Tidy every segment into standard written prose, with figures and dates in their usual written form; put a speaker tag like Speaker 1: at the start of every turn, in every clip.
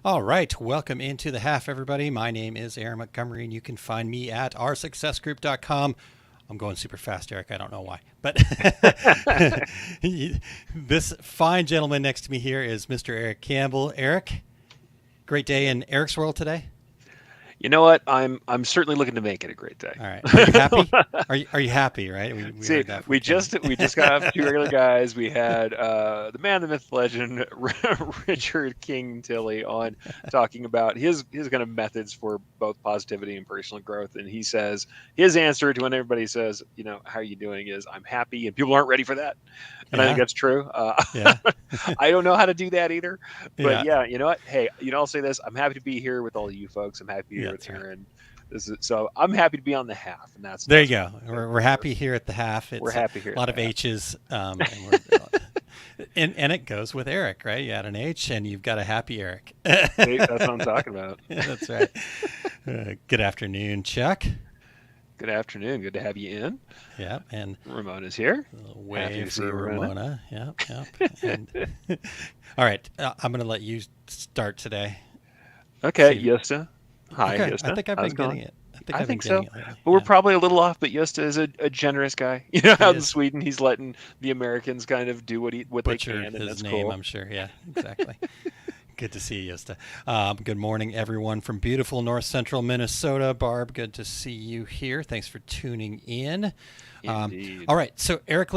Speaker 1: All right, welcome into the half, everybody. My name is Erich Montgomery, and you can find me at rsuccessgroup.com. I'm going super fast, Eric. I don't know why. But this fine gentleman next to me here is Mr. Erich Campbell. Eric, great day in Eric's world today.
Speaker 2: You know what? I'm certainly looking to make it a great day.
Speaker 1: All right. Are you happy? Are you happy, right? We
Speaker 2: See,
Speaker 1: heard that from
Speaker 2: we
Speaker 1: Ken.
Speaker 2: just we just got off two regular guys. We had the man, the myth, legend, Richard King Tilley on talking about his kind of methods for both positivity and personal growth. And he says his answer to when everybody says, how are you doing is I'm happy, and people aren't ready for that. And I think
Speaker 1: Yeah.
Speaker 2: that's true.
Speaker 1: Yeah.
Speaker 2: I don't know how to do that either. But
Speaker 1: Yeah.
Speaker 2: yeah, you know what? Hey, I'll say this. I'm happy to be here with all of you folks. I'm happy to be
Speaker 1: Yeah,
Speaker 2: here with
Speaker 1: that's right.
Speaker 2: Aaron. So I'm happy to be on the half, and that's
Speaker 1: There you
Speaker 2: that's
Speaker 1: go. We're happy here at the half.
Speaker 2: we're
Speaker 1: It's a
Speaker 2: happy here
Speaker 1: lot
Speaker 2: at
Speaker 1: of
Speaker 2: the half.
Speaker 1: H's, and it goes with Eric, right? You add an H, and you've got a happy Eric.
Speaker 2: See, that's what I'm talking about.
Speaker 1: That's right. Good afternoon, Chuck.
Speaker 2: Good afternoon. Good to have you in.
Speaker 1: Yeah, and
Speaker 2: Ramona's here.
Speaker 1: a
Speaker 2: Happy
Speaker 1: wave
Speaker 2: to see
Speaker 1: for
Speaker 2: you, Ramona.
Speaker 1: Ramona. Yep, yep. And all right, I'm going to let you start today.
Speaker 2: Okay,
Speaker 1: See,
Speaker 2: Yosta. Hi,
Speaker 1: okay, I
Speaker 2: Yosta.
Speaker 1: think I've
Speaker 2: How's
Speaker 1: been
Speaker 2: it
Speaker 1: getting
Speaker 2: going?
Speaker 1: it. I think
Speaker 2: I
Speaker 1: I've been
Speaker 2: think
Speaker 1: getting
Speaker 2: so.
Speaker 1: it lately.
Speaker 2: But we're
Speaker 1: Yeah,
Speaker 2: probably a little off, but Yosta is a generous guy. You know
Speaker 1: he
Speaker 2: how in
Speaker 1: is.
Speaker 2: Sweden he's letting the Americans kind of do what they
Speaker 1: Butcher
Speaker 2: can, and
Speaker 1: his
Speaker 2: that's
Speaker 1: name,
Speaker 2: cool.
Speaker 1: I'm sure. Yeah, exactly. Good to see you, Yosta. Good morning, everyone from beautiful north central Minnesota. Barb, good to see you here. Thanks for tuning in.
Speaker 2: Indeed.
Speaker 1: All right, so Eric,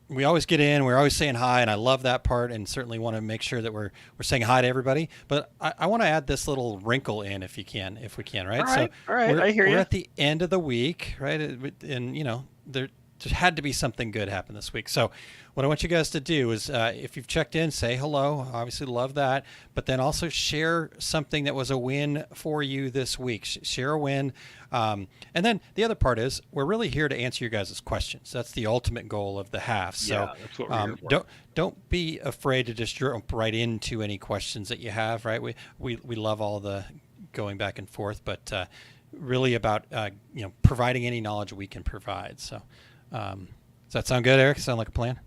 Speaker 1: we always get in. We're always saying hi, and I love that part, and certainly want to make sure that we're saying hi to everybody. But I want to add this little wrinkle in, if we can,
Speaker 2: All
Speaker 1: right? So
Speaker 2: right. All right.
Speaker 1: we're
Speaker 2: I hear
Speaker 1: we're
Speaker 2: you.
Speaker 1: at the end of the week, right? And there had to be something good happen this week. So what I want you guys to do is, if you've checked in, say hello. Obviously, love that. But then also share something that was a win for you this week. Share a win. And then the other part is we're really here to answer your guys' questions. That's the ultimate goal of the half. So
Speaker 2: Yeah, that's what we're here for.
Speaker 1: don't be afraid to just jump right into any questions that you have. Right? We love all the going back and forth, but really about providing any knowledge we can provide. So does that sound good, Eric? Sound like a plan?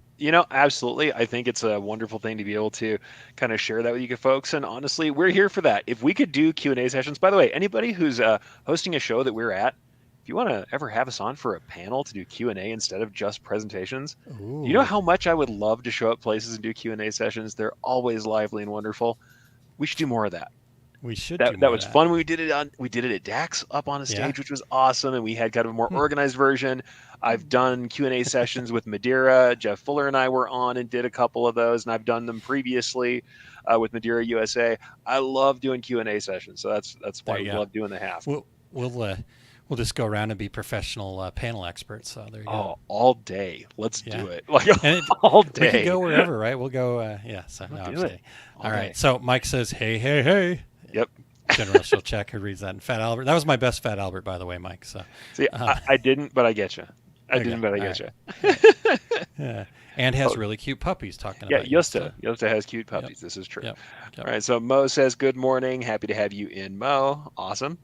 Speaker 2: Absolutely. I think it's a wonderful thing to be able to kind of share that with you folks. And honestly, we're here for that. If we could do Q&A sessions, by the way, anybody who's hosting a show that we're at, if you want to ever have us on for a panel to do Q&A instead of just presentations, do you know
Speaker 1: Ooh,
Speaker 2: how much I would love to show up places and do Q&A sessions? They're always lively and wonderful. We should do more of that.
Speaker 1: we should do
Speaker 2: That
Speaker 1: more of
Speaker 2: was
Speaker 1: that.
Speaker 2: fun when we did it at Dax up on a
Speaker 1: Yeah.
Speaker 2: stage, which was awesome, and we had kind of a more
Speaker 1: Hmm.
Speaker 2: organized version. I've done Q&A sessions with Madeira. Jeff Fuller and I were on and did a couple of those, and I've done them previously with Madeira USA. I love doing Q&A sessions, so that's
Speaker 1: There
Speaker 2: why
Speaker 1: you
Speaker 2: we
Speaker 1: go.
Speaker 2: love doing the half.
Speaker 1: We'll we'll uh, we'll just go around and be professional panel experts. So there you go.
Speaker 2: Oh, all day. Let's
Speaker 1: Yeah.
Speaker 2: do it. Like
Speaker 1: And
Speaker 2: all
Speaker 1: we could
Speaker 2: day.
Speaker 1: go wherever, right? We'll go. Yeah. So
Speaker 2: I'll
Speaker 1: no, I'm
Speaker 2: do
Speaker 1: just
Speaker 2: it
Speaker 1: kidding.
Speaker 2: all
Speaker 1: All right.
Speaker 2: day.
Speaker 1: So Mike says, "Hey, hey, hey."
Speaker 2: Yep.
Speaker 1: General Shilchek, who reads that, and Fat Albert. That was my best Fat Albert, by the way, Mike. So
Speaker 2: See,
Speaker 1: um,
Speaker 2: I didn't, but I get you. I
Speaker 1: there you go.
Speaker 2: didn't, but I
Speaker 1: All
Speaker 2: get
Speaker 1: right.
Speaker 2: you.
Speaker 1: Yeah. Yeah. And has
Speaker 2: Oh,
Speaker 1: really cute puppies. Talking
Speaker 2: yeah,
Speaker 1: about Yosta.
Speaker 2: Yosta has cute
Speaker 1: Yep.
Speaker 2: puppies. This is true.
Speaker 1: Yep. Yep.
Speaker 2: All right, so Mo says, "Good morning. Happy to have you in, Mo. Awesome."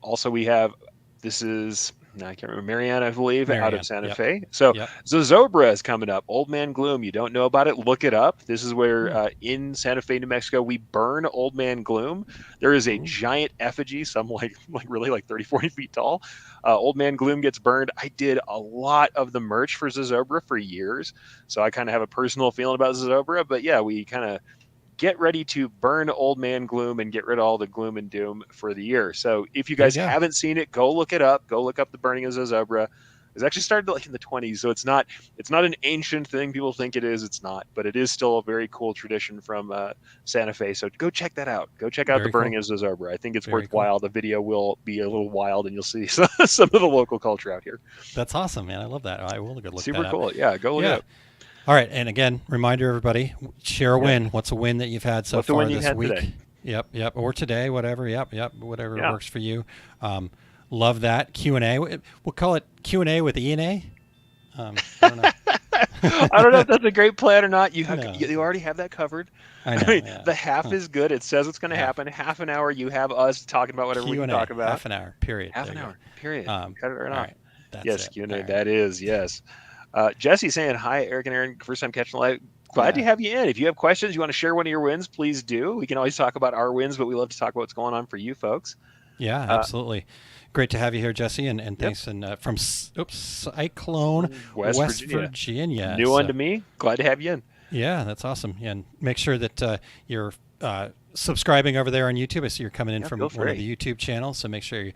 Speaker 2: Also, we have this is I can't remember Marianne, I believe, out of
Speaker 1: Marianne.
Speaker 2: Santa
Speaker 1: Yep.
Speaker 2: Fe. So
Speaker 1: Yep.
Speaker 2: Zozobra is coming up. Old Man Gloom. You don't know about it? Look it up. This is
Speaker 1: Hmm.
Speaker 2: where in Santa Fe, New Mexico, we burn Old Man Gloom. There is a
Speaker 1: Ooh.
Speaker 2: giant effigy, some like really like 30, 40 feet tall. Old Man Gloom gets burned. I did a lot of the merch for Zozobra for years, so I kind of have a personal feeling about Zozobra. But yeah, we kind of get ready to burn Old Man Gloom and get rid of all the gloom and doom for the year. So if you
Speaker 1: There you
Speaker 2: guys
Speaker 1: go.
Speaker 2: haven't seen it, go look it up. Go look up the burning of Zozobra. It was actually started like in the 20s, so it's not an ancient thing people think it is. It's not, but it is still a very cool tradition from Santa Fe. So go check that out. Go check out the
Speaker 1: Very
Speaker 2: burning
Speaker 1: cool.
Speaker 2: of Zozobra. I think it's
Speaker 1: Very cool.
Speaker 2: worthwhile. The video will be a little wild, and you'll see some of the local culture out here.
Speaker 1: That's awesome, man. I love that. I will go look that
Speaker 2: Super
Speaker 1: up.
Speaker 2: cool. Yeah, go look it
Speaker 1: Yeah.
Speaker 2: up.
Speaker 1: All right. And again, reminder everybody, share a
Speaker 2: Yeah.
Speaker 1: win. What's a win that you've had so
Speaker 2: What's the
Speaker 1: far
Speaker 2: one you
Speaker 1: this
Speaker 2: had
Speaker 1: week?
Speaker 2: today?
Speaker 1: Yep. Yep. Or today, whatever. Yep. Yep. Whatever
Speaker 2: Yeah.
Speaker 1: works for you. Um, love that Q&A. We'll call it Q&A with E and A. I don't
Speaker 2: I don't know if that's a great plan or not.
Speaker 1: know.
Speaker 2: You already have that covered.
Speaker 1: I
Speaker 2: I
Speaker 1: know.
Speaker 2: mean,
Speaker 1: Yeah.
Speaker 2: the half
Speaker 1: Huh.
Speaker 2: is good. It says it's going to
Speaker 1: Half.
Speaker 2: happen. Half an hour, you have us talking about whatever we can
Speaker 1: Q&A.
Speaker 2: talk about.
Speaker 1: Half an hour. Period.
Speaker 2: Half
Speaker 1: There
Speaker 2: an
Speaker 1: you
Speaker 2: hour,
Speaker 1: go.
Speaker 2: period. Cut it right
Speaker 1: All
Speaker 2: off.
Speaker 1: right. That's
Speaker 2: Yes,
Speaker 1: it. All
Speaker 2: Q&A.
Speaker 1: right.
Speaker 2: That is yes. Jesse saying hi, Eric and Aaron. First time catching live. glad to have you in. If you have questions, you want to share one of your wins, please do. We can always talk about our wins, but we love to talk about what's going on for you folks.
Speaker 1: Yeah, absolutely. Great to have you here, Jesse, and
Speaker 2: Yep.
Speaker 1: thanks from Cyclone,
Speaker 2: West
Speaker 1: West
Speaker 2: Virginia.
Speaker 1: Virginia.
Speaker 2: New one to me. Glad to have you in.
Speaker 1: Yeah, that's awesome. Yeah, and make sure that you're subscribing over there on YouTube. I see you're coming in from one of the YouTube channels, so make sure you.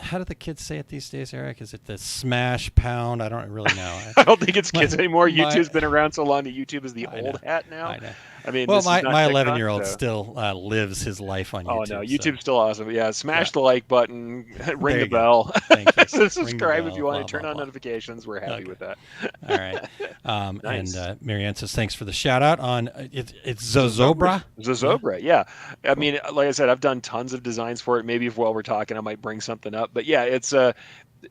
Speaker 1: How do the kids say it these days, Eric? Is it the smash pound? I don't really know.
Speaker 2: I don't think it's kids anymore. YouTube's been around so long that YouTube is the old hat now.
Speaker 1: I know.
Speaker 2: I mean,
Speaker 1: well, my
Speaker 2: 11-year-old
Speaker 1: still lives his life on YouTube.
Speaker 2: Oh no, YouTube's still awesome. Yeah, smash the like button, ring the bell,
Speaker 1: Thank you.
Speaker 2: subscribe if you want to turn on notifications. We're happy with that.
Speaker 1: All right.
Speaker 2: Nice.
Speaker 1: And Marianne says thanks for the shout out on it's Zozobra.
Speaker 2: Zozobra, yeah. I mean, like I said, I've done tons of designs for it. Maybe while we're talking, I might bring something up. But yeah, it's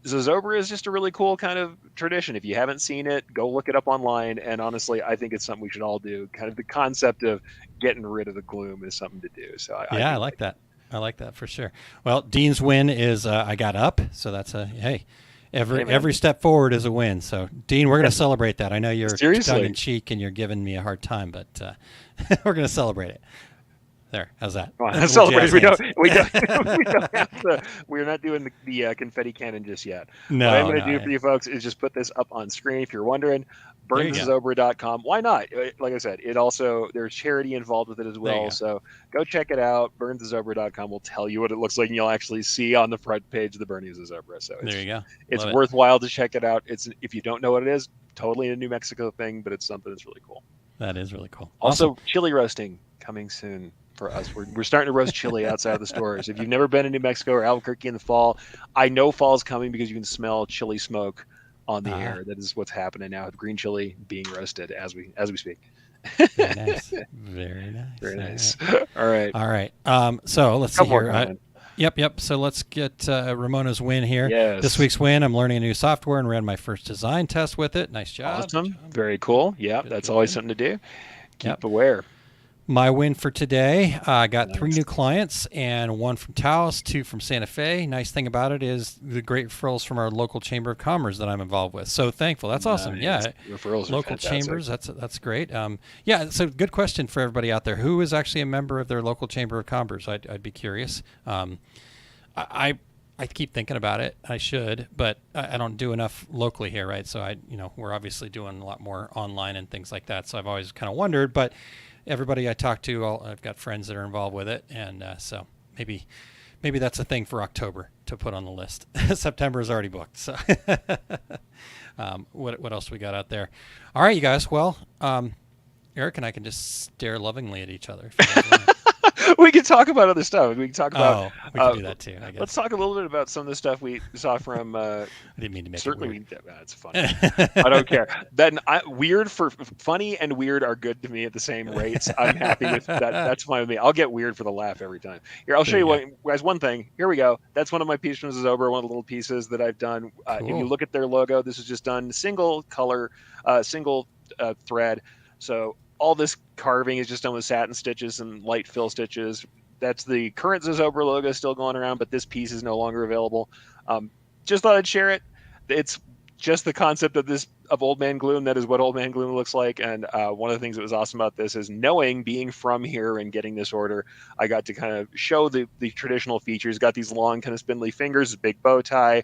Speaker 2: Zozobra is just a really cool kind of tradition. If you haven't seen it, go look it up online. And honestly, I think it's something we should all do. Kind of the concept of getting rid of the gloom is something to do. So
Speaker 1: I like that. I like that for sure. Well, Dean's win is I got up, so that's hey. Every step forward is a win. So, Dean, we're going to celebrate that. I know you're tongue in cheek and you're giving me a hard time, but we're going to celebrate it. There, how's that?
Speaker 2: Celebrate. We don't have to. We're not doing the confetti cannon just yet.
Speaker 1: No.
Speaker 2: What I'm going to do for you folks is just put this up on screen. If you're wondering, burnthezobra.com. Why not? Like I said, there's charity involved with it as well. So go check it out. Burnthezobra.com will tell you what it looks like, and you'll actually see on the front page the Burning of the Zobra. So
Speaker 1: there you go.
Speaker 2: It's worthwhile to check it out. If you don't know what it is, totally a New Mexico thing, but it's something that's really cool.
Speaker 1: That is really cool.
Speaker 2: Also, chili roasting coming soon. For us, we're starting to roast chili outside of the stores. If you've never been in New Mexico or Albuquerque in the fall, I know fall's coming because you can smell chili smoke on the air. That is what's happening now with green chili being roasted as we speak.
Speaker 1: Very nice. Very nice.
Speaker 2: Very nice. All right.
Speaker 1: So let's see here. Yep. So let's get Ramona's win here.
Speaker 2: Yes.
Speaker 1: This week's win, I'm learning a new software and ran my first design test with it. Nice job.
Speaker 2: Awesome. Very cool. Yeah, that's always something to do. Keep aware.
Speaker 1: My win for today, I got 3 new clients and 1 from Taos, 2 from Santa Fe. Nice thing about it is the great referrals from our local Chamber of Commerce that I'm involved with. So thankful. That's awesome. Yeah.
Speaker 2: Referrals
Speaker 1: local chambers. That's great. Yeah. So good question for everybody out there. Who is actually a member of their local Chamber of Commerce? I'd be curious. I keep thinking about it. I should, but I don't do enough locally here, right? So we're obviously doing a lot more online and things like that. So I've always kind of wondered, but everybody I talk to, I've got friends that are involved with it, and so maybe that's a thing for October to put on the list. September is already booked. So what else we got out there? All right, you guys. Well, Eric and I can just stare lovingly at each other.
Speaker 2: We can talk about other stuff. We can talk about.
Speaker 1: We can do that too. I guess.
Speaker 2: Let's talk a little bit about some of the stuff we saw from. I
Speaker 1: didn't mean to make
Speaker 2: certainly
Speaker 1: it weird.
Speaker 2: That's funny. I don't care. Funny and weird are good to me at the same rates. I'm happy with that. That's fine with me. I'll get weird for the laugh every time. Here, I'll show you guys one thing. Here we go. That's one of my pieces from Zozobra, one of the little pieces that I've done. Cool. If you look at their logo, this is just done single color, single thread. So all this carving is just done with satin stitches and light fill stitches. That's the current Zozobra logo still going around, but this piece is no longer available. Just thought I'd share it. It's just the concept of Old Man Gloom. That is what Old Man Gloom looks like. And one of the things that was awesome about this is being from here and getting this order, I got to kind of show the traditional features. Got these long kind of spindly fingers, a big bow tie,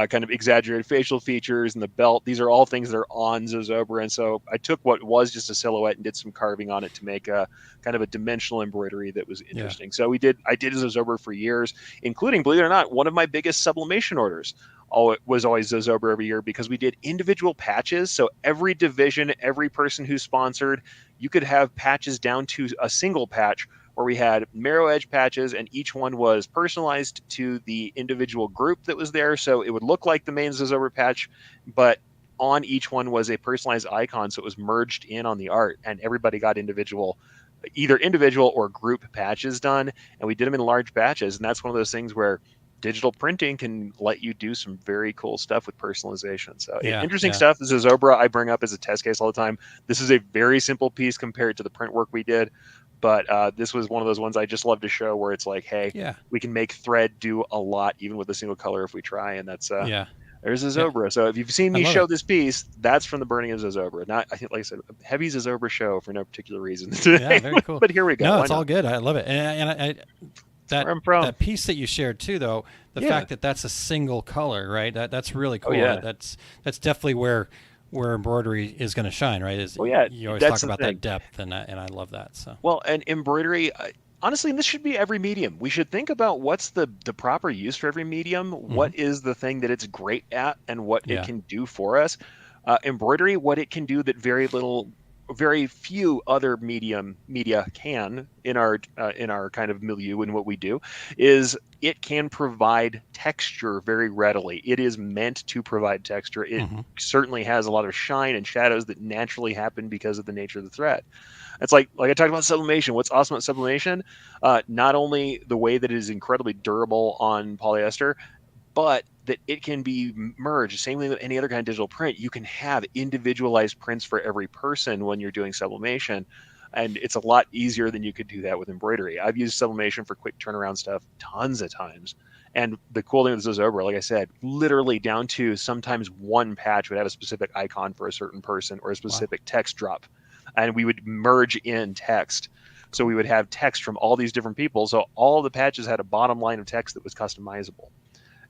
Speaker 2: kind of exaggerated facial features, and the belt. These are all things that are on Zozobra. And so I took what was just a silhouette and did some carving on it to make a kind of a dimensional embroidery that was interesting. Yeah. So I did Zozobra for years, including, believe it or not, one of my biggest sublimation orders. It was always Zozobra every year because we did individual patches. So every division, every person who sponsored, you could have patches down to a single patch where we had marrow edge patches, and each one was personalized to the individual group that was there. So it would look like the main Zozobra patch, but on each one was a personalized icon. So it was merged in on the art, and everybody got either individual or group patches done. And we did them in large batches. And that's one of those things where digital printing can let you do some very cool stuff with personalization. So interesting stuff. This is Zozobra I bring up as a test case all the time. This is a very simple piece compared to the print work we did. But this was one of those ones I just love to show where it's like, hey, we can make thread do a lot even with a single color if we try. And that's There's
Speaker 1: Yeah,
Speaker 2: Zozobra. So if you've seen
Speaker 1: I
Speaker 2: me
Speaker 1: love
Speaker 2: show
Speaker 1: it.
Speaker 2: this piece, that's from the burning of Zozobra. Not, I think, like I said, heavy Zozobra show for no particular reason
Speaker 1: Yeah,
Speaker 2: today.
Speaker 1: very cool.
Speaker 2: But here we go.
Speaker 1: No,
Speaker 2: Why
Speaker 1: it's all
Speaker 2: not?
Speaker 1: good. I love it.
Speaker 2: That's
Speaker 1: That
Speaker 2: where I'm from.
Speaker 1: that piece that you shared too, though, the
Speaker 2: Yeah.
Speaker 1: fact that that's a single color, right? That's really
Speaker 2: Oh
Speaker 1: cool.
Speaker 2: yeah.
Speaker 1: That's definitely where embroidery is going to shine, right? Is
Speaker 2: Oh yeah.
Speaker 1: you always
Speaker 2: That's
Speaker 1: talk
Speaker 2: the
Speaker 1: about
Speaker 2: thing.
Speaker 1: that depth, and I love that. So
Speaker 2: Well, and embroidery, honestly, and this should be every medium. We should think about what's the proper use for every medium.
Speaker 1: hmm
Speaker 2: What is the thing that it's great at, and what it
Speaker 1: yeah,
Speaker 2: can do for us. Embroidery, what it can do that very few other media can in our kind of milieu and what we do, is it can provide texture very readily. It is meant to provide texture. It
Speaker 1: hmm
Speaker 2: certainly has a lot of shine and shadows that naturally happen because of the nature of the thread. It's like I talked about sublimation. What's awesome about sublimation? Not only the way that it is incredibly durable on polyester, but that it can be merged. Same thing with any other kind of digital print. You can have individualized prints for every person when you're doing sublimation. And it's a lot easier than you could do that with embroidery. I've used sublimation for quick turnaround stuff tons of times. And the cool thing with Zozobra, like I said, literally down to sometimes one patch would have a specific icon for a certain person or a
Speaker 1: wow,
Speaker 2: specific text drop. And we would merge in text. So
Speaker 1: cool,
Speaker 2: we would have text from all these different people. So all the patches had a bottom line of text that was customizable.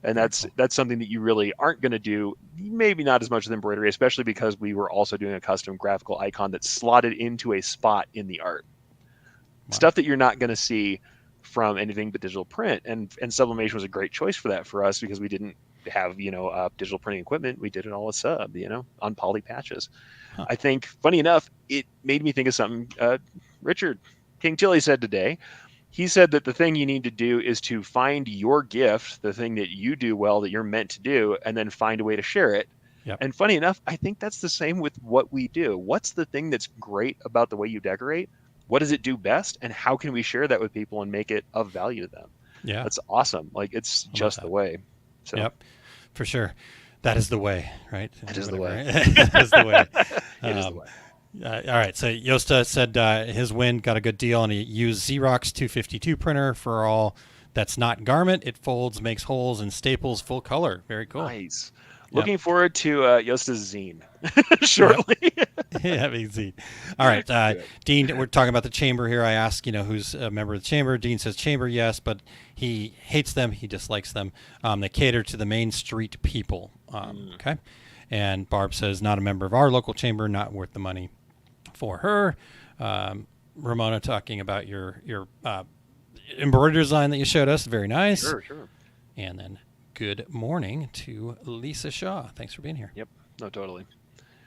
Speaker 2: And
Speaker 1: very
Speaker 2: that's
Speaker 1: cool.
Speaker 2: that's something that you really aren't going to do, maybe not as much with embroidery, especially because we were also doing a custom graphical icon that's slotted into a spot in the art,
Speaker 1: Wow,
Speaker 2: stuff that you're not going to see from anything but digital print. And sublimation was a great choice for that for us because we didn't have digital printing equipment. We did it all as sub, on poly patches.
Speaker 1: huh?
Speaker 2: I think, funny enough, it made me think of something Richard King Tilly said today. He said that the thing you need to do is to find your gift, the thing that you do well, that you're meant to do, and then find a way to share it.
Speaker 1: Yep.
Speaker 2: And funny enough, I think that's the same with what we do. What's the thing that's great about the way you decorate? What does it do best? And how can we share that with people and make it of value to them?
Speaker 1: Yeah,
Speaker 2: That's awesome. Like, it's
Speaker 1: I love
Speaker 2: just the
Speaker 1: that.
Speaker 2: way. So
Speaker 1: Yep, for sure. That is the way, right?
Speaker 2: that is the
Speaker 1: Whatever.
Speaker 2: way.
Speaker 1: That is the way.
Speaker 2: It is the
Speaker 1: Um,
Speaker 2: way.
Speaker 1: all right. So Yosta said his win got a good deal, and he used Xerox 252 printer for all that's not garment. It folds, makes holes, and staples full color. Very cool.
Speaker 2: Nice.
Speaker 1: Yep.
Speaker 2: Looking forward to Yosta's zine
Speaker 1: Yep.
Speaker 2: shortly.
Speaker 1: Yeah, easy. All right,
Speaker 2: Good.
Speaker 1: Dean. We're talking about the chamber here. I ask, who's a member of the chamber. Dean says chamber, yes, but he hates them. He dislikes them. They cater to the Main Street people. Okay. And Barb says not a member of our local chamber, not worth the money for her. Ramona talking about your embroidery design that you showed us. Very nice.
Speaker 2: Sure, sure.
Speaker 1: And then good morning to Lisa Shaw. Thanks for being here.
Speaker 2: Yep. No, totally.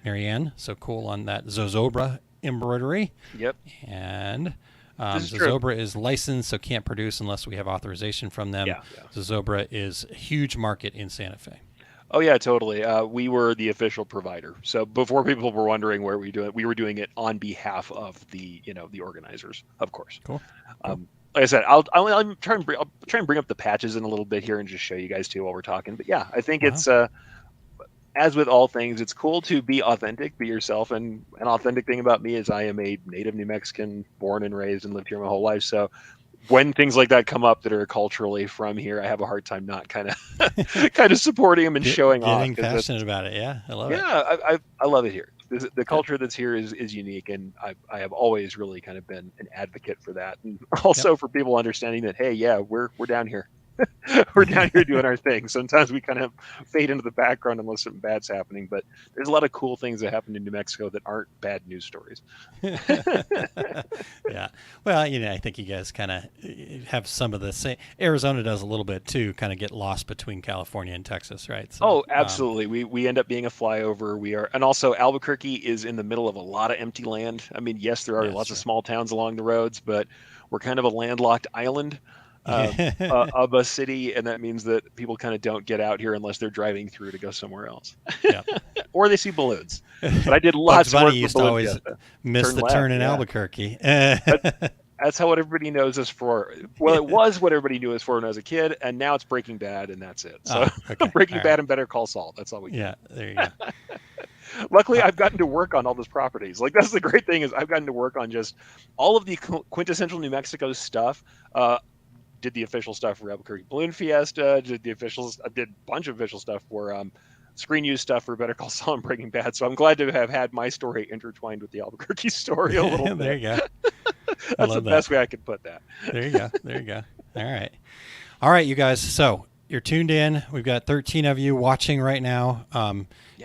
Speaker 1: Marianne, so cool on that Zozobra embroidery.
Speaker 2: Yep.
Speaker 1: And
Speaker 2: This is true.
Speaker 1: Zozobra is licensed, so can't produce unless we have authorization from them.
Speaker 2: Yeah, yeah.
Speaker 1: Zozobra is a huge market in Santa Fe.
Speaker 2: Oh yeah, totally. We were the official provider. So before people were wondering where we were doing it on behalf of the organizers, of course.
Speaker 1: Cool. Cool.
Speaker 2: Like I said, I'll try and bring up the patches in a little bit here and just show you guys too while we're talking. But yeah, I think
Speaker 1: Wow.
Speaker 2: it's as with all things, it's cool to be authentic, be yourself. And an authentic thing about me is I am a native New Mexican, born and raised and lived here my whole life. So when things like that come up that are culturally from here, I have a hard time not kind of supporting them and showing off.
Speaker 1: Getting passionate about it. Yeah, I love it.
Speaker 2: Yeah, I love it here. The culture that's here is unique, and I have always really kind of been an advocate for that, and also
Speaker 1: Yep.
Speaker 2: for people understanding that, hey, yeah, we're down here. We're down here doing our thing. Sometimes we kind of fade into the background unless something bad's happening, but there's a lot of cool things that happen in New Mexico that aren't bad news stories.
Speaker 1: Yeah. Well, I think you guys kind of have some of the same. Arizona does a little bit too, kind of get lost between California and Texas, right? So,
Speaker 2: Oh, absolutely. We end up being a flyover. We are, and also Albuquerque is in the middle of a lot of empty land. I mean, yes, there are
Speaker 1: yeah, that's
Speaker 2: lots of
Speaker 1: true.
Speaker 2: small towns along the roads, but we're kind of a landlocked island
Speaker 1: Yeah.
Speaker 2: of a city, and that means that people kind of don't get out here unless they're driving through to go somewhere else,
Speaker 1: Yeah.
Speaker 2: or they see balloons. But I did
Speaker 1: Bugs
Speaker 2: lots of
Speaker 1: Bunny
Speaker 2: work for
Speaker 1: used to
Speaker 2: Balloon
Speaker 1: always
Speaker 2: Fiesta.
Speaker 1: miss
Speaker 2: Turn
Speaker 1: the
Speaker 2: left,
Speaker 1: turn in
Speaker 2: yeah.
Speaker 1: Albuquerque.
Speaker 2: That's how what everybody knows us for. Well, it was what everybody knew us for when I was a kid, and now it's Breaking Bad, and that's it. So
Speaker 1: Okay.
Speaker 2: Breaking
Speaker 1: All
Speaker 2: Bad
Speaker 1: right.
Speaker 2: and Better Call Saul. That's all we
Speaker 1: Yeah, there you go.
Speaker 2: Luckily,
Speaker 1: Uh,
Speaker 2: I've gotten to work on all those properties. Like, that's the great thing, is I've gotten to work on just all of the quintessential New Mexico stuff. Did the official stuff for Albuquerque Balloon Fiesta. Did a bunch of official stuff for screen use stuff for Better Call Saul and Breaking Bad. So I'm glad to have had my story intertwined with the Albuquerque story a little bit.
Speaker 1: There you go.
Speaker 2: That's the best way I could put that.
Speaker 1: There you go. There you go. All right, you guys. So you're tuned in. We've got 13 of you watching right now.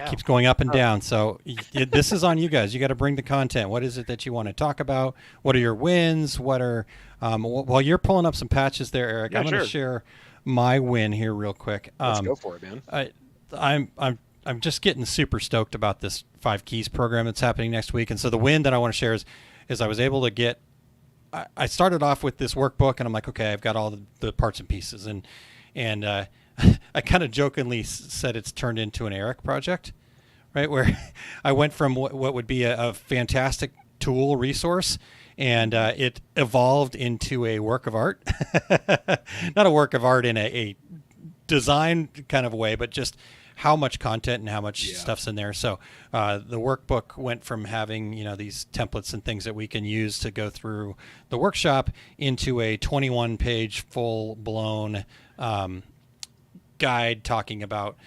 Speaker 1: Keeps going up and down. So this is on you guys. You got to bring the content. What is it that you want to talk about? What are your wins? What are while you're pulling up some patches there, Eric, I'm going to share my win here real quick.
Speaker 2: Let's go for it, man.
Speaker 1: I'm just getting super stoked about this 5 Keys program that's happening next week. And so the win that I want to share is I was able to get. I started off with this workbook, and I'm like, okay, I've got all the parts and pieces, and I kind of jokingly said it's turned into an Erich project, right? Where I went from what would be a fantastic tool resource, and it evolved into a work of art. Not a work of art in a design kind of way, but just how much content and how much stuff's in there. So the workbook went from having these templates and things that we can use to go through the workshop into a 21-page full-blown guide talking about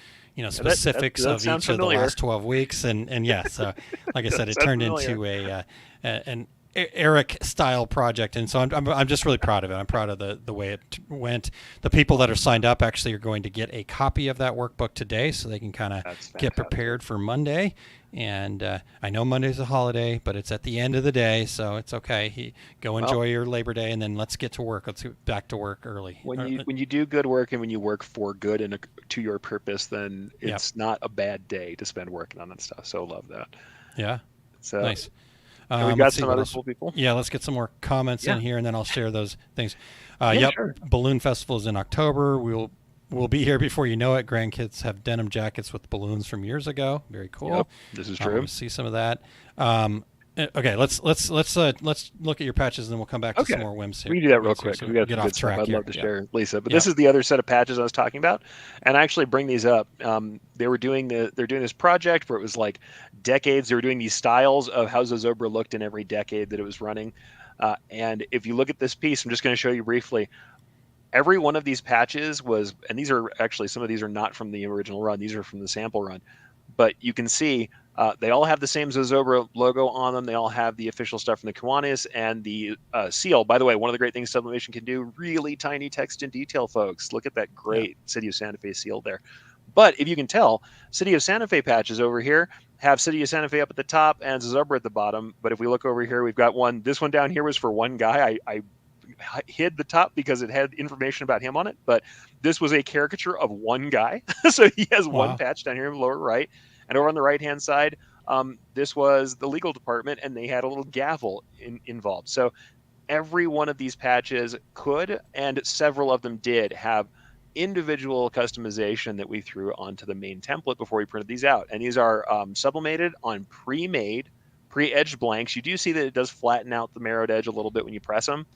Speaker 1: specifics of each of the last 12 weeks. And so like I said, it turned into an Erich style project, and so I'm just really proud of it. I'm proud of the way it went. The people that are signed up actually are going to get a copy of that workbook today, so they can kind of get prepared for Monday. And I know Monday's a holiday, but it's at the end of the day, so it's okay. Go enjoy your Labor Day, and then let's get to work. Let's get back to work early.
Speaker 2: When you do good work and when you work for good and to your purpose, then it's not a bad day to spend working on that stuff. So love that.
Speaker 1: Yeah.
Speaker 2: So
Speaker 1: nice.
Speaker 2: We got some other cool people.
Speaker 1: Yeah, let's get some more comments in here, and then I'll share those things.
Speaker 2: Sure.
Speaker 1: Balloon Festival is in October. We'll be here before you know it. Grandkids have denim jackets with balloons from years ago. Very cool.
Speaker 2: Yep, this is true.
Speaker 1: See some of that. Okay, let's look at your patches, and then we'll come back to some more whims here.
Speaker 2: We can do that real quick.
Speaker 1: So
Speaker 2: we got
Speaker 1: get
Speaker 2: some
Speaker 1: off
Speaker 2: good
Speaker 1: track
Speaker 2: stuff I'd
Speaker 1: here.
Speaker 2: love to share, Lisa. But this is the other set of patches I was talking about, and I actually bring these up. They're doing this project where it was like decades. They were doing these styles of how Zozobra looked in every decade that it was running. And if you look at this piece, I'm just going to show you briefly. Every one of these patches was, and these are actually, some of these are not from the original run. These are from the sample run. But you can see they all have the same Zozobra logo on them. They all have the official stuff from the Kiwanis and the seal. By the way, one of the great things Sublimation can do, really tiny text and detail, folks. Look at that great City of Santa Fe seal there. But if you can tell, City of Santa Fe patches over here have City of Santa Fe up at the top and Zozobra at the bottom. But if we look over here, we've got one. This one down here was for one guy. I hid the top because it had information about him on it, but this was a caricature of one guy. So he has one patch down here in the lower right, and over on the right hand side, this was the legal department, and they had a little gavel involved. So every one of these patches could, and several of them did, have individual customization that we threw onto the main template before we printed these out. And these are sublimated on pre-made, pre-edged blanks. You do see that it does flatten out the marrowed edge a little bit when you press them.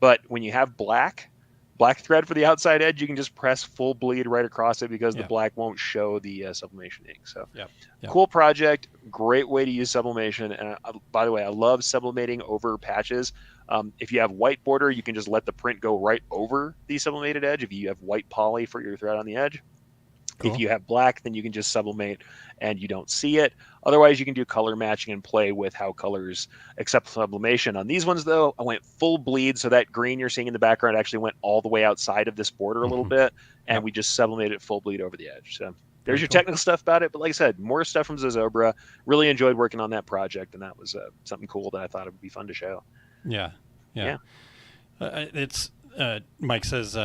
Speaker 2: But when you have black thread for the outside edge, you can just press full bleed right across it because the black won't show the sublimation ink. So cool project, great way to use sublimation. And by the way, I love sublimating over patches. If you have white border, you can just let the print go right over the sublimated edge. If you have white poly for your thread on the edge. Cool. If you have black, then you can just sublimate and you don't see it. Otherwise, you can do color matching and play with how colors accept sublimation. On these ones, though, I went full bleed. So that green you're seeing in the background actually went all the way outside of this border a little bit. And we just sublimated it full bleed over the edge. So there's your technical stuff about it. But like I said, more stuff from Zozobra. Really enjoyed working on that project. And that was something cool that I thought it would be fun to show.
Speaker 1: Yeah. It's Mike says,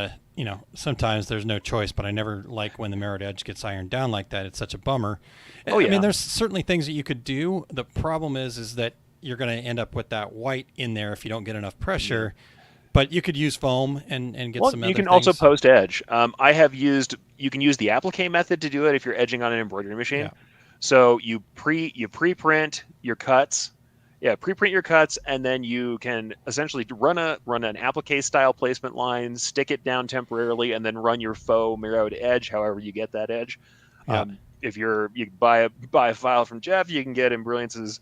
Speaker 1: sometimes there's no choice, but I never like when the mirrored edge gets ironed down like that. It's such a bummer. I mean, there's certainly things that you could do. The problem is that you're going to end up with that white in there if you don't get enough pressure. But you could use foam and get some other things.
Speaker 2: You can also post edge. You can use the applique method to do it if you're edging on an embroidery machine. Yeah. So you pre-print your cuts. Yeah, pre-print your cuts, and then you can essentially run an applique style placement line, stick it down temporarily, and then run your faux mirrored edge, however you get that edge. Yeah. If you buy a file from Jeff, you can get Embrilliance's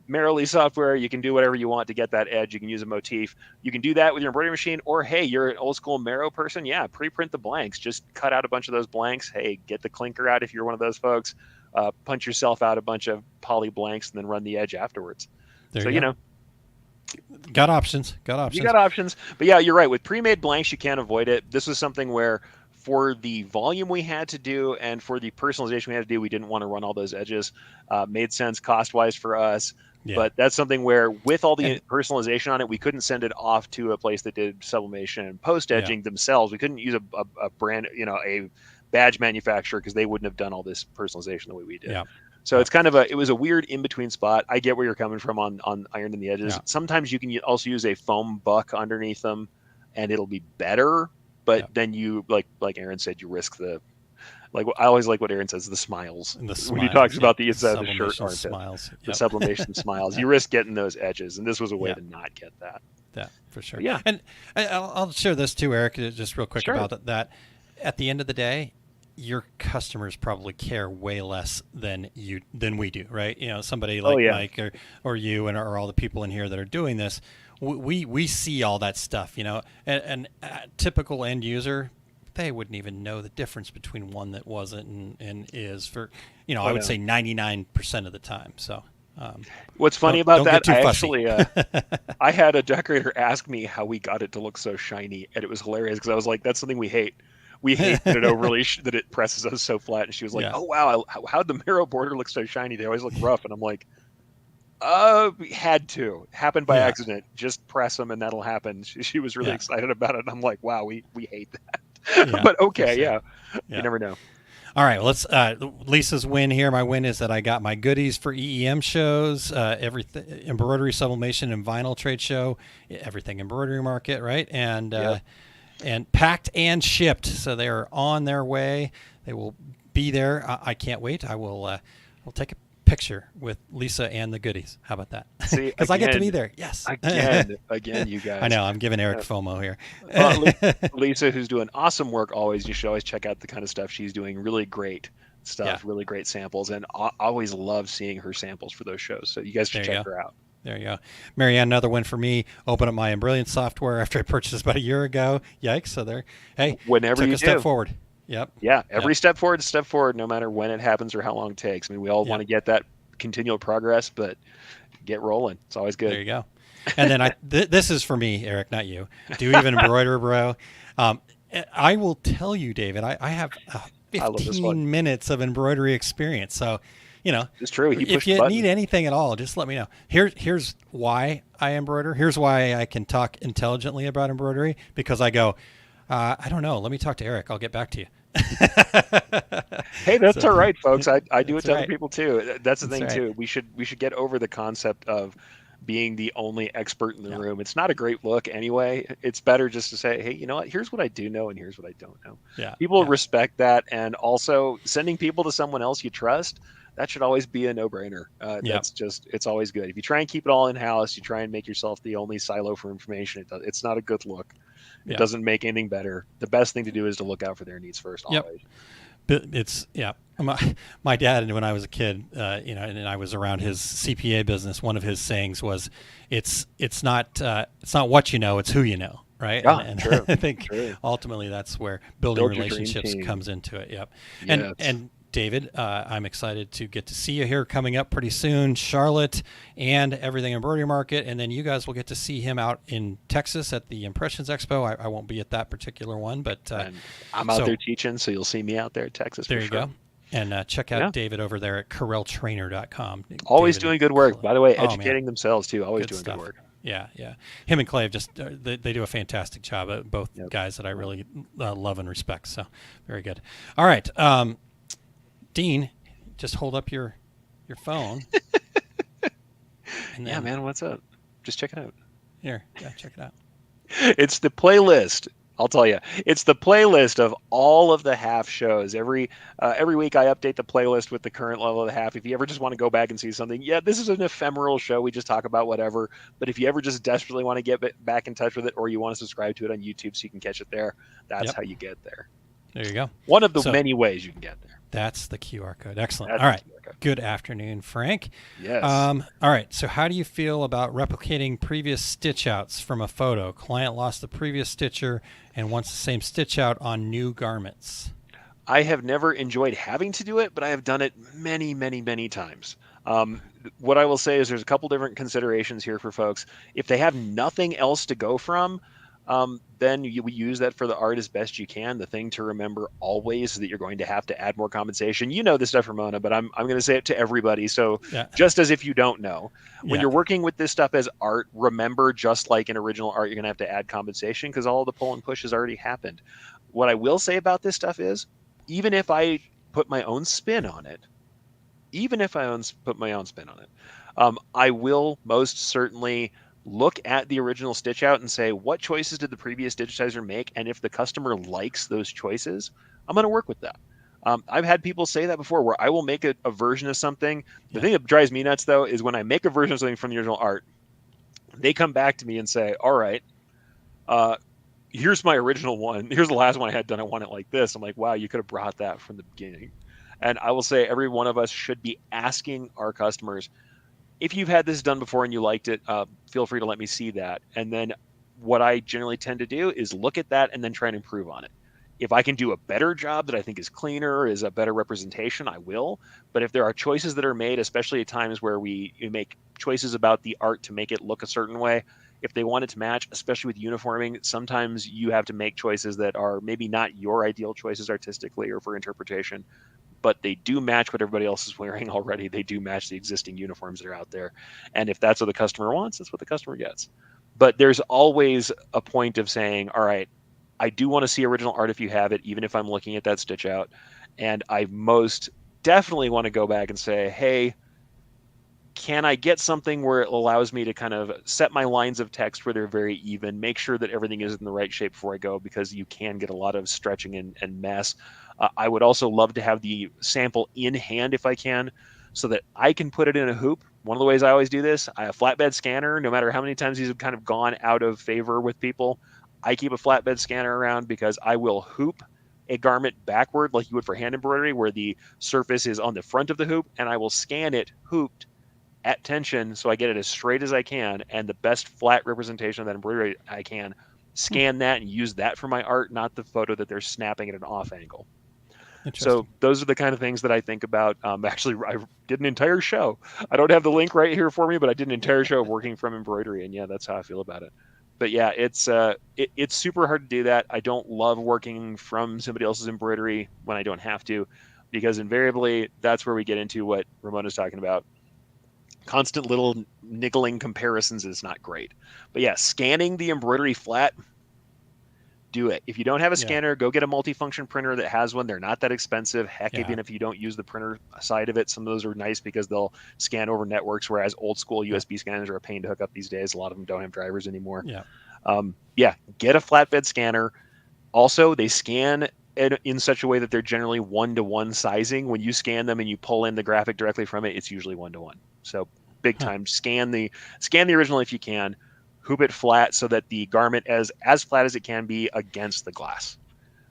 Speaker 2: Merrily software, you can do whatever you want to get that edge. You can use a motif. You can do that with your embroidery machine, or hey, you're an old school Mero person. Yeah, pre-print the blanks. Just cut out a bunch of those blanks. Hey, get the clinker out if you're one of those folks. Punch yourself out a bunch of poly blanks and then run the edge afterwards.
Speaker 1: There
Speaker 2: So
Speaker 1: you go. Got options. Got options.
Speaker 2: You got options. But yeah, you're right. With pre-made blanks, you can't avoid it. This was something where for the volume we had to do and for the personalization we had to do, we didn't want to run all those edges. Made sense cost-wise for us. Yeah. But that's something where with all the personalization on it, we couldn't send it off to a place that did sublimation and post-edging themselves. We couldn't use a brand, a badge manufacturer because they wouldn't have done all this personalization the way we did. Yeah. So it's kind of it was a weird in-between spot. I get where you're coming from on ironing the edges. Yeah. Sometimes you can also use a foam buck underneath them and it'll be better. But then you, like Aaron said, you risk I always like what Aaron says, the smiles. When he talks about the inside of the shirt,
Speaker 1: smiles.
Speaker 2: The sublimation smiles. You risk getting those edges. And this was a way to not get that.
Speaker 1: Yeah, for sure.
Speaker 2: Yeah.
Speaker 1: And I'll share this too, Eric, just real quick about that. At the end of the day, your customers probably care way less than we do, right? Somebody like Mike or you or all the people in here that are doing this, we see all that stuff, and a typical end user, they wouldn't even know the difference between one that wasn't and is for, I would say 99% of the time. So
Speaker 2: what's funny about that, I had a decorator ask me how we got it to look so shiny, and it was hilarious because I was like, that's something we hate. We hate that it that it presses us so flat. And she was like, "Oh wow, how'd the Mero border look so shiny? They always look rough." And I'm like, we had to. Happened by accident. Just press them and that'll happen." She was really excited about it. And I'm like, "Wow, we hate that." But okay, you never know.
Speaker 1: All right, well, let's Lisa's win here. My win is that I got my goodies for EEM shows, everything embroidery, sublimation, and vinyl trade show, everything embroidery market, right? And packed and shipped, so they are on their way. They will be there. I can't wait. We'll take a picture with Lisa and the goodies. How about that? Because I get to be there. Yes.
Speaker 2: Again, you guys.
Speaker 1: I know. I'm giving Eric FOMO here.
Speaker 2: Lisa, who's doing awesome work always. You should always check out the kind of stuff she's doing. Really great stuff. Really great samples, and I always love seeing her samples for those shows. So you guys should check her out.
Speaker 1: There you go. Marianne, another win for me. Open up my Embrilliant software after I purchased it about a year ago. Yikes. So there, hey,
Speaker 2: whenever
Speaker 1: took
Speaker 2: you
Speaker 1: a step forward. Yep.
Speaker 2: Yeah. Every step forward, no matter when it happens or how long it takes. I mean, we all want to get that continual progress, but get rolling. It's always good.
Speaker 1: There you go. And then this is for me, Eric, not you. Do you even embroider, bro? I will tell you, David, I have 15 minutes of embroidery experience. So,
Speaker 2: it's true.
Speaker 1: If you need anything at all, just let me know. Here's why I embroider. Here's why I can talk intelligently about embroidery, because I go, I don't know. Let me talk to Eric. I'll get back to you.
Speaker 2: Hey, that's all right, folks. I do it to other people too. That's the thing too. We should get over the concept of being the only expert in the room. It's not a great look anyway. It's better just to say, hey, you know what? Here's what I do know and here's what I don't know.
Speaker 1: Yeah.
Speaker 2: People respect that, and also sending people to someone else you trust. That should always be a no-brainer. It's always good. If you try and keep it all in-house, you try and make yourself the only silo for information. It's not a good look. It doesn't make anything better. The best thing to do is to look out for their needs first, always.
Speaker 1: But it's my dad, when I was a kid, and I was around his CPA business, one of his sayings was, "It's not what you know, it's who you know." Right.
Speaker 2: Yeah,
Speaker 1: and
Speaker 2: true,
Speaker 1: I think ultimately that's where building relationships comes into it. Yep. Yes. And David, I'm excited to get to see you here coming up pretty soon, Charlotte and Everything Embroidery Market. And then you guys will get to see him out in Texas at the Impressions Expo. I won't be at that particular one, but
Speaker 2: I'm out there teaching, so you'll see me out there at Texas.
Speaker 1: There you go. And check out David over there at CorelTrainer.com.
Speaker 2: Always doing good work. By the way, educating themselves too. Always doing good work.
Speaker 1: Yeah. Him and Clay they do a fantastic job. Both guys that I really love and respect. So very good. All right. Dean, just hold up your phone.
Speaker 2: And then, man, what's up? Just check it out.
Speaker 1: Here, check it out.
Speaker 2: It's the playlist. I'll tell you, it's the playlist of all of the half shows. Every week I update the playlist with the current level of the half. If you ever just want to go back and see something, this is an ephemeral show. We just talk about whatever. But if you ever just desperately want to get back in touch with it, or you want to subscribe to it on YouTube so you can catch it there, that's how you get there.
Speaker 1: There you go.
Speaker 2: One of the many ways you can get there.
Speaker 1: That's the QR code. Excellent.
Speaker 2: That's
Speaker 1: All right.
Speaker 2: the QR code.
Speaker 1: Good afternoon, Frank.
Speaker 2: Yes.
Speaker 1: All right. So how do you feel about replicating previous stitch outs from a photo? Client lost the previous stitcher and wants the same stitch out on new garments.
Speaker 2: I have never enjoyed having to do it, but I have done it many, many, many times. What I will say is there's a couple different considerations here for folks. If they have nothing else to go from, then you use that for the art as best you can. The thing to remember always is that you're going to have to add more compensation. You know this stuff, Ramona, but I'm going to say it to everybody. So just as if you don't know, when you're working with this stuff as art, remember, just like in original art, you're going to have to add compensation because all the pull and push has already happened. What I will say about this stuff is, even if I put my own spin on it, I will most certainly look at the original stitch out and say, what choices did the previous digitizer make? And if the customer likes those choices, I'm going to work with that. I've had people say that before, where I will make a version of something. The thing that drives me nuts, though, is when I make a version of something from the original art, they come back to me and say, all right, here's my original one. Here's the last one I had done. I want it like this. I'm like, wow, you could have brought that from the beginning. And I will say every one of us should be asking our customers, if you've had this done before and you liked it, feel free to let me see that. And then what I generally tend to do is look at that and then try and improve on it. If I can do a better job that I think is cleaner, is a better representation, I will. But if there are choices that are made, especially at times where we make choices about the art to make it look a certain way, if they want it to match, especially with uniforming, sometimes you have to make choices that are maybe not your ideal choices artistically or for interpretation, but they do match what everybody else is wearing already. They do match the existing uniforms that are out there. And if that's what the customer wants, that's what the customer gets. But there's always a point of saying, all right, I do want to see original art if you have it, even if I'm looking at that stitch out. And I most definitely want to go back and say, hey, can I get something where it allows me to kind of set my lines of text where they're very even, make sure that everything is in the right shape before I go, because you can get a lot of stretching and mess. I would also love to have the sample in hand if I can, so that I can put it in a hoop. One of the ways I always do this, I have a flatbed scanner. No matter how many times these have kind of gone out of favor with people, I keep a flatbed scanner around because I will hoop a garment backward like you would for hand embroidery, where the surface is on the front of the hoop, and I will scan it hooped at tension so I get it as straight as I can and the best flat representation of that embroidery I can. Scan that and use that for my art, not the photo that they're snapping at an off angle. So those are the kind of things that I think about. Actually, I did an entire show. I don't have the link right here for me, but I did an entire show of working from embroidery, and yeah, that's how I feel about it. But yeah, it's super hard to do that. I don't love working from somebody else's embroidery when I don't have to, because invariably that's where we get into what Ramona's talking about. Constant little niggling comparisons is not great. But yeah, scanning the embroidery flat, do it. If you don't have a scanner, go get a multifunction printer that has one. They're not that expensive. Heck, even if you don't use the printer side of it, some of those are nice because they'll scan over networks, whereas old school USB scanners are a pain to hook up these days. A lot of them don't have drivers anymore. Get a flatbed scanner. Also, they scan in such a way that they're generally 1-to-1 sizing. When you scan them and you pull in the graphic directly from it, it's usually 1-to-1. So big time. Scan the original if you can. Hoop it flat so that the garment as flat as it can be against the glass.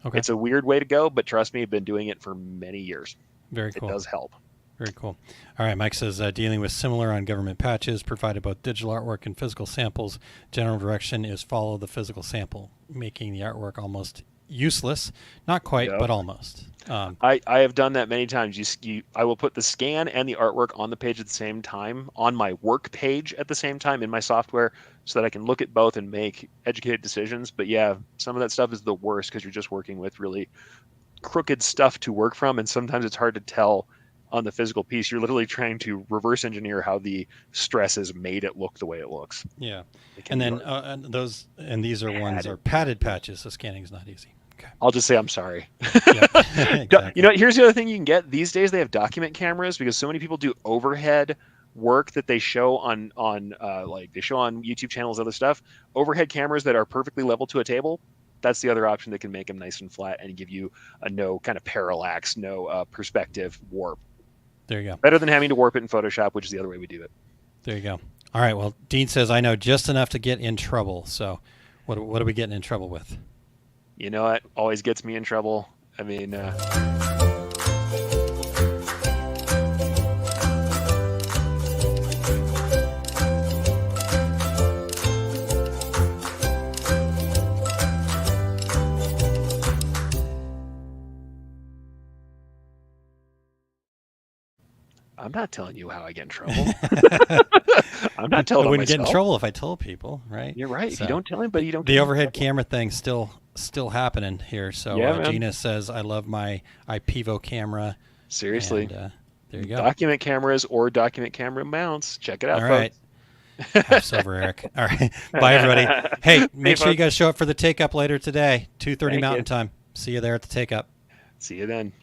Speaker 2: Okay. It's a weird way to go, but trust me, I've been doing it for many years.
Speaker 1: Very cool.
Speaker 2: It does help.
Speaker 1: Very cool. All right, Mike says, dealing with similar on government patches, provided both digital artwork and physical samples. General direction is follow the physical sample, making the artwork almost useless. Not quite, but almost.
Speaker 2: I have done that many times. I will put the scan and the artwork on the page at the same time, on my work page at the same time in my software, so that I can look at both and make educated decisions. But yeah, some of that stuff is the worst because you're just working with really crooked stuff to work from, and sometimes it's hard to tell on the physical piece. You're literally trying to reverse engineer how the stress has made it look the way it looks.
Speaker 1: Yeah, and then these are ones are padded patches, so scanning is not easy. Okay.
Speaker 2: I'll just say I'm sorry.
Speaker 1: Exactly.
Speaker 2: You know, here's the other thing you can get these days. They have document cameras because so many people do overhead work that they show on YouTube channels, other stuff. Overhead cameras that are perfectly level to a table. That's the other option that can make them nice and flat and give you a no kind of parallax, no perspective warp.
Speaker 1: There you go.
Speaker 2: Better than having to warp it in Photoshop, which is the other way we do it.
Speaker 1: There you go. All right. Well, Dean says, I know just enough to get in trouble. So what are we getting in trouble with?
Speaker 2: You know what always gets me in trouble? I mean, I'm not telling you how I get in trouble. I'm not telling
Speaker 1: I
Speaker 2: on
Speaker 1: wouldn't get in
Speaker 2: myself.
Speaker 1: trouble if I told people, right?
Speaker 2: You're right. If you
Speaker 1: So,
Speaker 2: don't tell anybody, you don't
Speaker 1: the
Speaker 2: get in
Speaker 1: overhead
Speaker 2: trouble.
Speaker 1: camera thing still happening here. So
Speaker 2: Yeah, man.
Speaker 1: Gina says, "I love my IPVO camera."
Speaker 2: Seriously.
Speaker 1: And, there you go.
Speaker 2: Document cameras or document camera mounts. Check it out,
Speaker 1: All right.
Speaker 2: folks.
Speaker 1: Half's over, Eric. All right. Bye, everybody. Hey, make sure you
Speaker 2: folks.
Speaker 1: guys show up for the take up later today, 2:30
Speaker 2: Thank
Speaker 1: Mountain
Speaker 2: you.
Speaker 1: Time. See you there at the take up.
Speaker 2: See you then.